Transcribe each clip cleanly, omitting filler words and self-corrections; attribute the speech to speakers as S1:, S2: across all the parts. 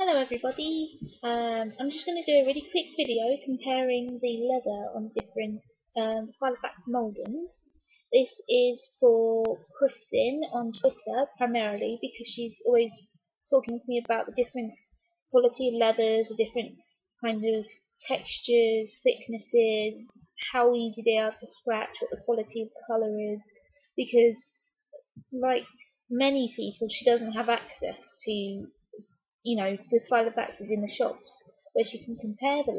S1: Hello everybody, I'm just going to do a really quick video comparing the leather on different Filofax Maldens. This is for Kristen on Twitter primarily because she's always talking to me about the different quality of leathers, the different kind of textures, thicknesses, how easy they are to scratch, what the quality of colour is, because like many people she doesn't have access to the Filofaxes in the shops where she can compare the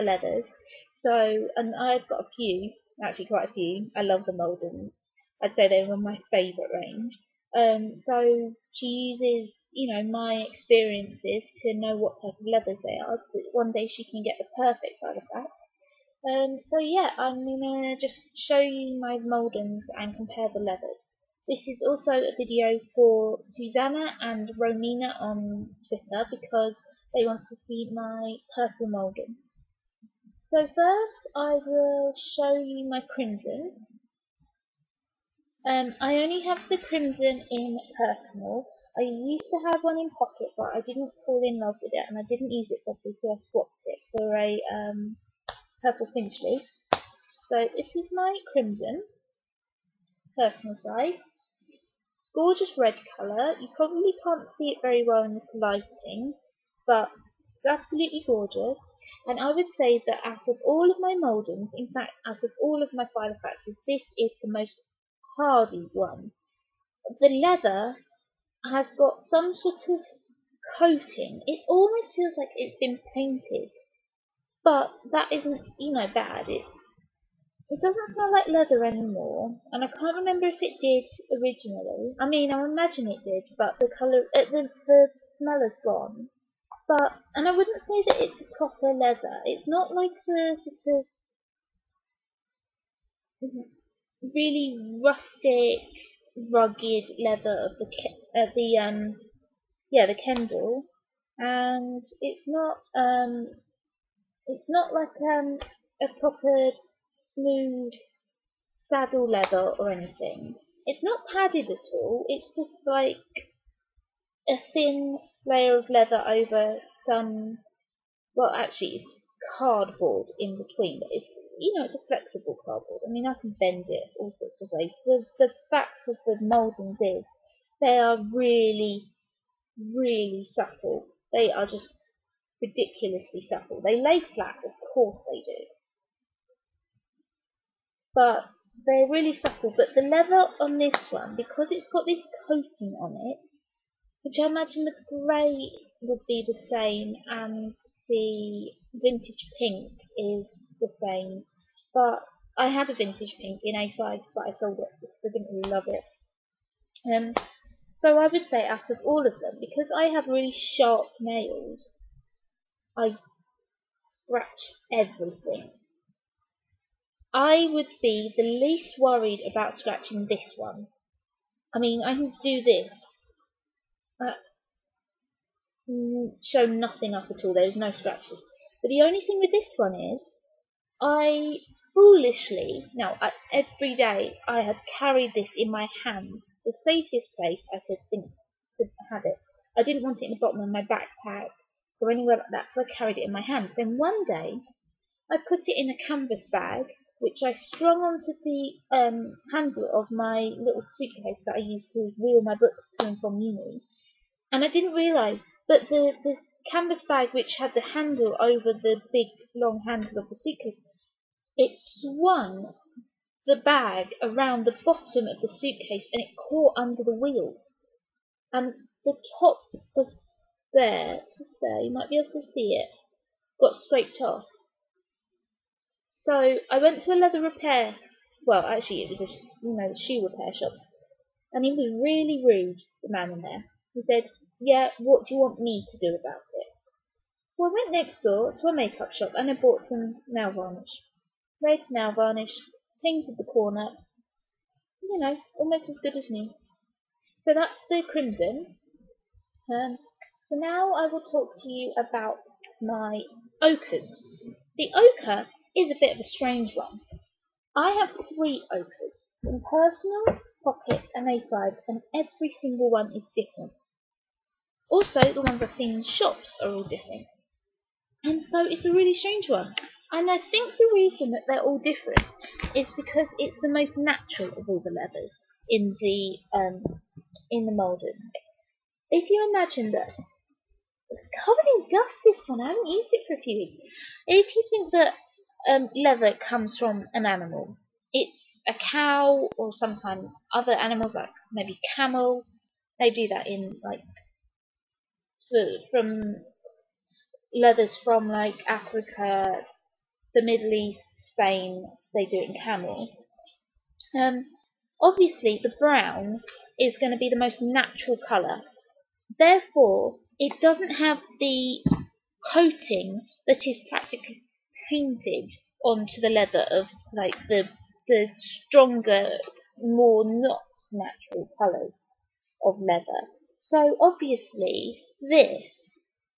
S1: leathers. So, and I've got a few, actually quite a few. I love the Maldens. I'd say they're my favourite range. So she uses, my experiences to know what type of leathers they are, so that one day she can get the perfect Filofax. So yeah, I'm gonna just show you my Maldens and compare the leathers. This is also a video for Susanna and Romina on Twitter because they want to see my purple Maldens. So first I will show you my crimson. I only have the crimson in personal. I used to have one in pocket, but I didn't fall in love with it and I didn't use it properly, so I swapped it for a purple Finchley. So this is my crimson, personal size. Gorgeous red colour. You probably can't see it very well in this lighting, but it's absolutely gorgeous. And I would say that out of all of my Maldens, in fact out of all of my Filofaxes, this is the most hardy one. The leather has got some sort of coating. It almost feels like it's been painted, but that isn't, bad. It doesn't smell like leather anymore, and I can't remember if it did originally. I mean, I imagine it did, but the colour, the smell is gone. And I wouldn't say that it's a proper leather. It's not like the sort of really rustic, rugged leather of the Kendall, and it's not like a proper smooth saddle leather or anything. It's not padded at all. It's just like a thin layer of leather over some, well, actually, it's cardboard in between. But it's a flexible cardboard. I mean, I can bend it all sorts of ways. The fact of the Maldens is they are really, really supple. They are just ridiculously supple. They lay flat, of course they do, but they're really supple. But the leather on this one, because it's got this coating on it, which I imagine the grey would be the same and the vintage pink is the same. But I had a vintage pink in A5, but I sold it because I didn't really love it. So I would say out of all of them, because I have really sharp nails, I scratch everything. I would be the least worried about scratching this one. I mean, I can do this. Show nothing up at all. There's no scratches. But the only thing with this one is, I foolishly, every day I had carried this in my hand, the safest place I could think to have it. I didn't want it in the bottom of my backpack or anywhere like that, so I carried it in my hand. Then one day, I put it in a canvas bag, which I strung onto the handle of my little suitcase that I used to wheel my books to and from uni. And I didn't realise, but the canvas bag which had the handle over the big long handle of the suitcase, it swung the bag around the bottom of the suitcase and it caught under the wheels. And the top was just there, you might be able to see it, got scraped off. So I went to a leather repair, well actually it was a shoe repair shop, and he was really rude, the man in there. He said, "Yeah, what do you want me to do about it?" Well, I went next door to a makeup shop and I bought some nail varnish. Red nail varnish, painted the corner, almost as good as new. So that's the crimson. So now I will talk to you about my ochres. The ochre is a bit of a strange one. I have 3 ochres, in personal, pocket and A5, and every single one is different. also the ones I've seen in shops are all different. And so it's a really strange one. And I think the reason that they're all different is because it's the most natural of all the leathers in the Maldens. If you imagine that it's covered in dust, this one, I haven't used it for a few weeks. If you think that leather comes from an animal, it's a cow or sometimes other animals like maybe camel. They do that in like from leathers from like Africa, the Middle East, Spain. They do it in camel. Obviously, the brown is going to be the most natural colour. Therefore, it doesn't have the coating that is practically painted onto the leather of like the stronger, more not natural colours of leather. So obviously, this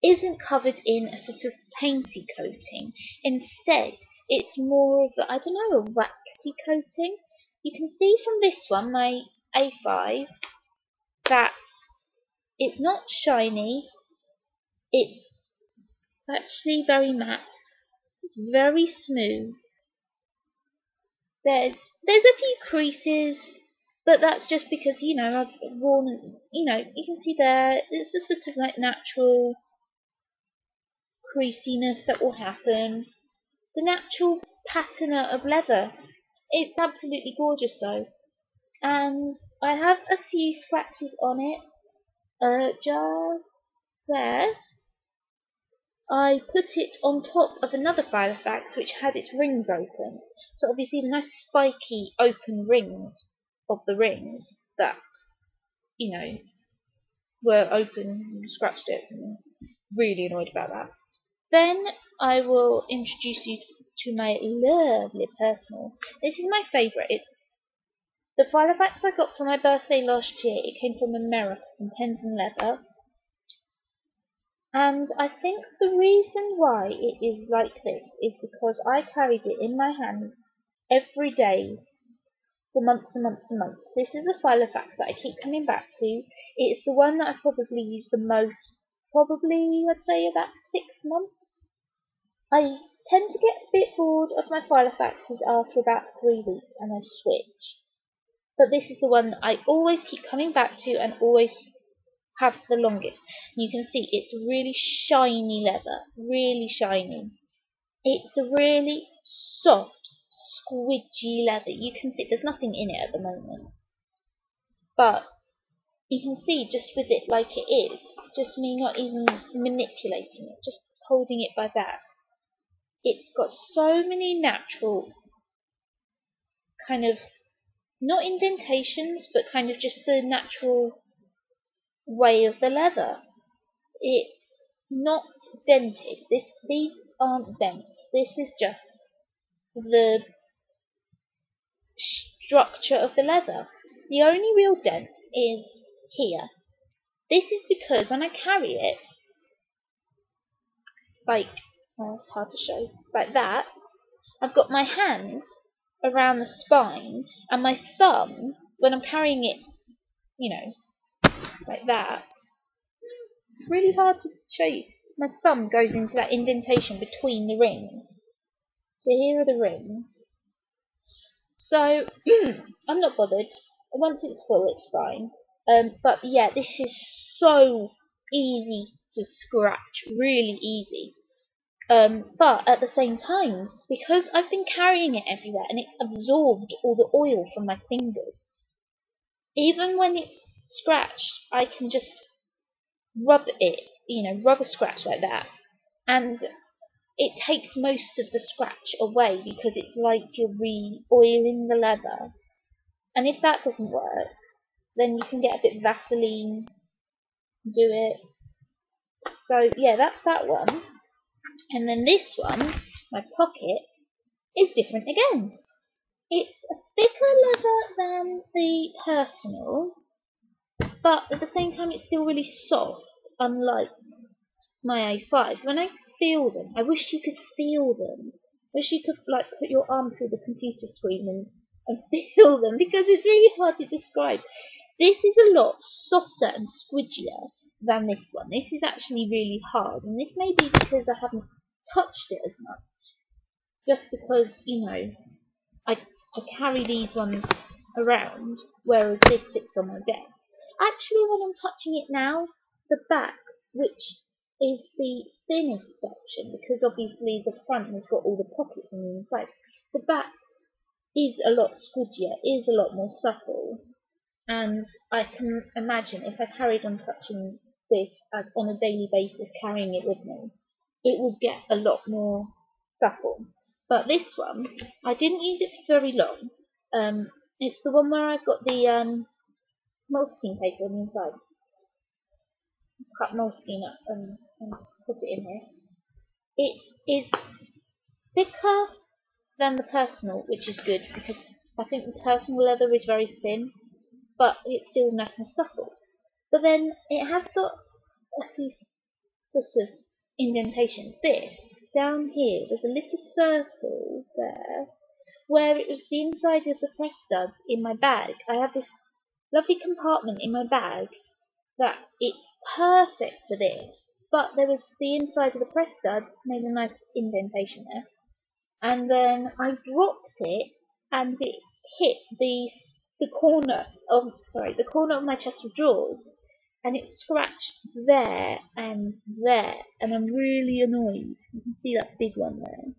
S1: isn't covered in a sort of painty coating. Instead, it's more of a, I don't know, a waxy coating. You can see from this one, my A5, that it's not shiny. It's actually very matte. It's very smooth. There's a few creases, but that's just because, you know, I've worn, you know, you can see there, it's a sort of like natural creasiness that will happen. The natural patina of leather. It's absolutely gorgeous though. And I have a few scratches on it. Just there. I put it on top of another Filofax which had its rings open. So obviously the nice spiky open rings of the rings that, you know, were open and scratched it. And really annoyed about that. Then I will introduce you to my lovely personal. This is my favourite. It's the Filofax I got for my birthday last year. It came from America, from Pens and Leather. And I think the reason why it is like this is because I carried it in my hand every day for months and months and months. This is the Filofax that I keep coming back to. It's the one that I probably use the most, probably I'd say about 6 months. I tend to get a bit bored of my Filofaxes after about 3 weeks and I switch. But this is the one that I always keep coming back to and always have the longest. You can see it's really shiny leather, really shiny. It's a really soft, squidgy leather. You can see there's nothing in it at the moment, but you can see just with it like it is, just me not even manipulating it, just holding it by that. It's got so many natural kind of, not indentations, but kind of just the natural way of the leather. It's not dented. These aren't dents. This is just the structure of the leather. The only real dent is here. This is because when I carry it, like, oh, it's hard to show, like that, I've got my hands around the spine and my thumb, when I'm carrying it, you know, like that, it's really hard to show you. My thumb goes into that indentation between the rings. So here are the rings. So I'm not bothered. Once it's full, it's fine. But yeah, this is so easy to scratch, really easy. But at the same time, because I've been carrying it everywhere and it's absorbed all the oil from my fingers, even when it's scratched, I can just rub it, you know, rub a scratch like that, and it takes most of the scratch away because it's like you're re-oiling the leather. And if that doesn't work, then you can get a bit of Vaseline, do it. So yeah, that's that one. And then this one, my pocket, is different again. It's a thicker leather than the personal, but at the same time it's still really soft, unlike my A5. When I feel them, I wish you could feel them. I wish you could like put your arm through the computer screen and feel them, because it's really hard to describe. This is a lot softer and squidgier than this one. This is actually really hard, and this may be because I haven't touched it as much, just because, you know, I carry these ones around, whereas this sits on my desk. Actually, when I'm touching it now, the back, which is the thinnest section, because obviously the front has got all the pockets on the inside, the back is a lot squidgier, is a lot more supple, and I can imagine if I carried on touching this as on a daily basis, carrying it with me, it would get a lot more supple. But this one, I didn't use it for very long. It's the one where I've got the moleskin paper on the inside. Cut moleskin up and put it in here. It is thicker than the personal, which is good because I think the personal leather is very thin, but it's still nice and supple. But then it has got a few sort of indentations. This down here, there's a little circle there where it was the inside of the press stud in my bag. I have this lovely compartment in my bag that it's perfect for this, but there was the inside of the press stud made a nice indentation there, and then I dropped it and it hit the corner of my chest of drawers, and it scratched there, and I'm really annoyed. You can see that big one there.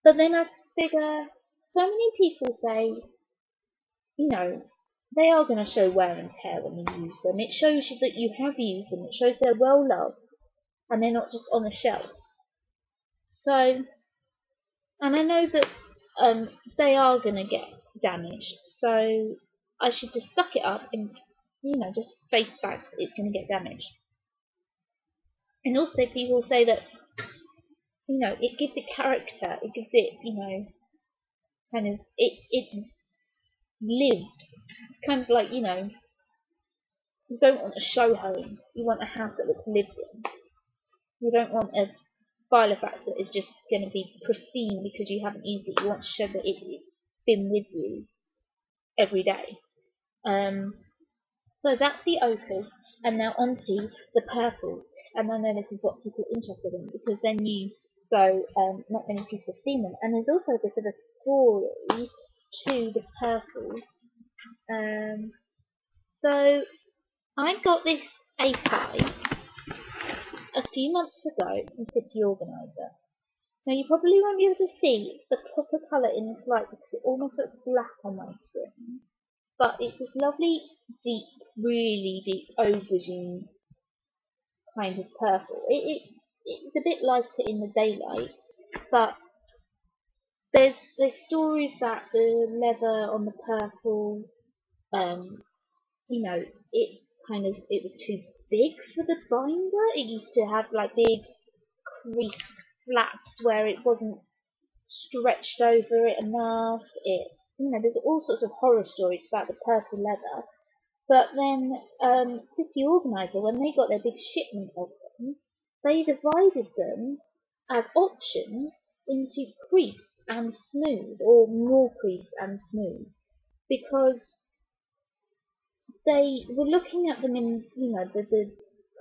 S1: But then I figure, so many people say, you know, they are going to show wear and tear when you use them. It shows you that you have used them. It shows they're well loved and they're not just on a shelf. So, and I know that they are going to get damaged. So I should just suck it up and, you know, just face facts, it's going to get damaged. And also people say that, you know, it gives it character. It gives it, you know, kind of, it's lived. It's kind of like, you know, you don't want a show home. You want a house that looks lived in. You don't want a Filofax that is just going to be pristine because you haven't used it. You want to show that it's been with you every day. So that's the ochres, and now onto the purples. And I know this is what people are interested in, because then you go, not many people have seen them. And there's also a bit of a story to the purples. So I got this A5 a few months ago from City Organizer. Now you probably won't be able to see the proper colour in this light because it almost looks black on my screen. But it's this lovely, deep, really deep aubergine kind of purple. It's a bit lighter in the daylight, but there's stories that the leather on the purple, you know, it was too big for the binder. It used to have like big crease flaps where it wasn't stretched over it enough. You know, there's all sorts of horror stories about the purple leather. But then City Organizer, when they got their big shipment of them, they divided them as options into crease and smooth, or more crease and smooth, because they were looking at them in, you know, the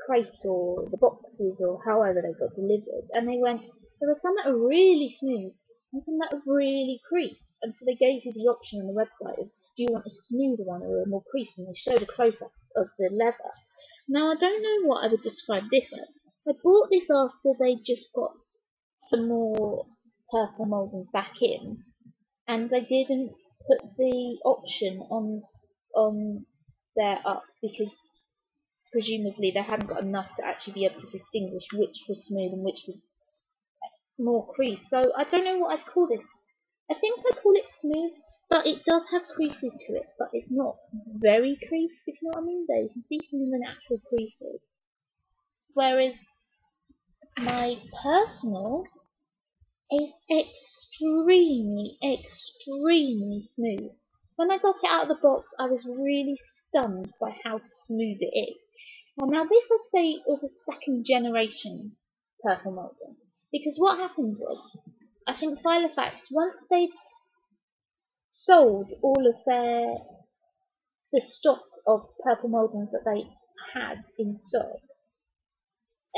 S1: crate or the boxes or however they got delivered, and they went, there are some that are really smooth and some that are really creased, and so they gave you the option on the website of, do you want a smoother one or a more creased, and they showed a close-up of the leather. Now I don't know what I would describe this as. I bought this after they just got some more purple Maldens back in, and they didn't put the option on there up because presumably they hadn't got enough to actually be able to distinguish which was smooth and which was more creased. So I don't know what I'd call this. I think I call it smooth, but it does have creases to it, but it's not very creased, if you know what I mean. There you can see some of the natural creases. Whereas my personal is extremely, extremely smooth. When I got it out of the box, I was really stunned by how smooth it is. Now this I'd say was a second generation purple Malden, because what happened was, I think Filofax, once they'd sold all of the stock of purple Maldens that they had in stock,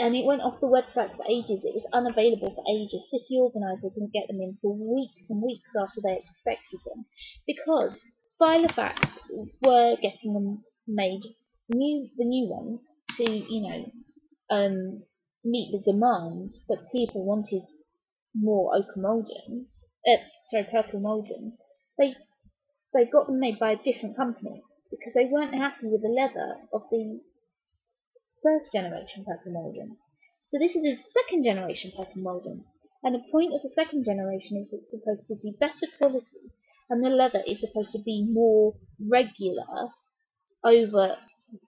S1: and it went off the website for ages. It was unavailable for ages. City organisers didn't get them in for weeks and weeks after they expected them, because Filofax were getting them made, the new ones, to meet the demand, but people wanted more ochre Maldens, purple Maldens. They got them made by a different company because they weren't happy with the leather of the first generation purple Maldens. So this is a second generation purple Malden, and the point of the second generation is it's supposed to be better quality, and the leather is supposed to be more regular over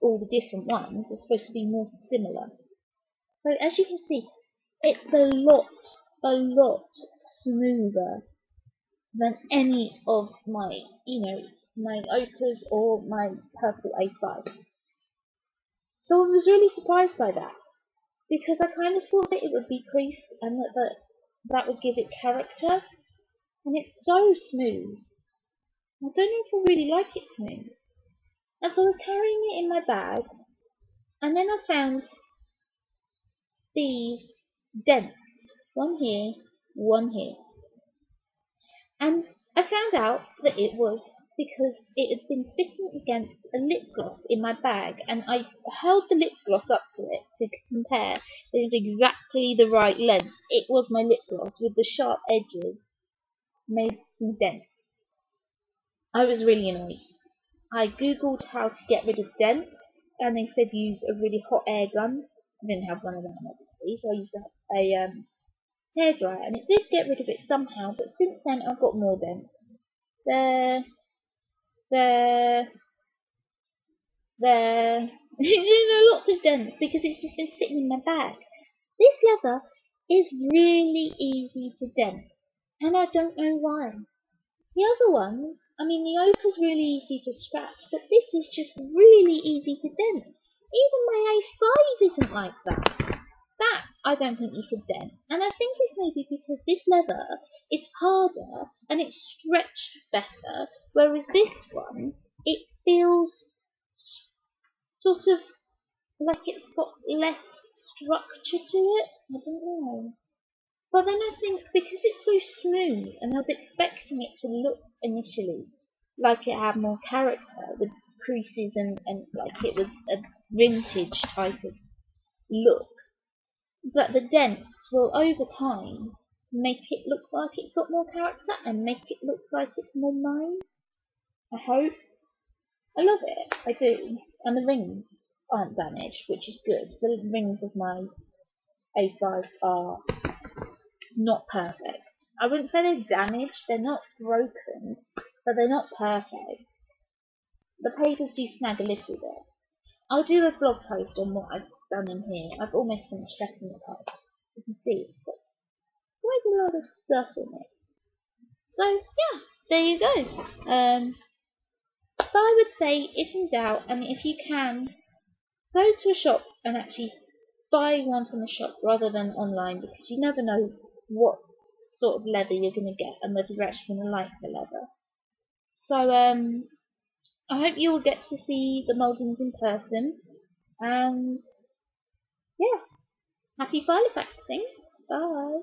S1: all the different ones. It's supposed to be more similar. So as you can see, it's a lot smoother than any of my, my ochres or my purple A5. So I was really surprised by that, because I kind of thought that it would be creased and that would give it character, and it's so smooth. I don't know if I really like it smooth. And so I was carrying it in my bag, and then I found these dents, one here, one here. And I found out that it was because it had been sitting against a lip gloss in my bag, and I held the lip gloss up to it to compare. It was exactly the right length. It was my lip gloss with the sharp edges made some dents. I was really annoyed. I googled how to get rid of dents, and they said use a really hot air gun. I didn't have one of them, obviously, so I used a hairdryer, and it did get rid of it somehow, but since then I've got more dents. There. There's lots of dents because it's just been sitting in my bag. This leather is really easy to dent, and I don't know why. The other ones, the ochre's really easy to scratch, but this is just really easy to dent. Even my A5 isn't like that. That I don't think you could dent, and I think it's maybe because this leather is harder and it's stretched better, whereas this one, it feels sort of like it's got less structure to it. I don't know. But then I think because it's so smooth, and I was expecting it to look initially like it had more character with creases and like it was a vintage type of look, but the dents will over time make it look like it's got more character and make it look like it's more mine. I hope. I love it, I do. And the rings aren't damaged, which is good. The rings of my A5 are not perfect. I wouldn't say they're damaged, they're not broken, but they're not perfect. The papers do snag a little bit. I'll do a blog post on what I've done in here. I've almost finished setting it up. You can see it's got quite a lot of stuff in it. So yeah, there you go. So I would say, if in doubt, and if you can, go to a shop and actually buy one from the shop rather than online, because you never know what sort of leather you're going to get and whether you're actually going to like the leather. So I hope you will get to see the Maldens in person, and yeah, happy Filofaxing. Bye.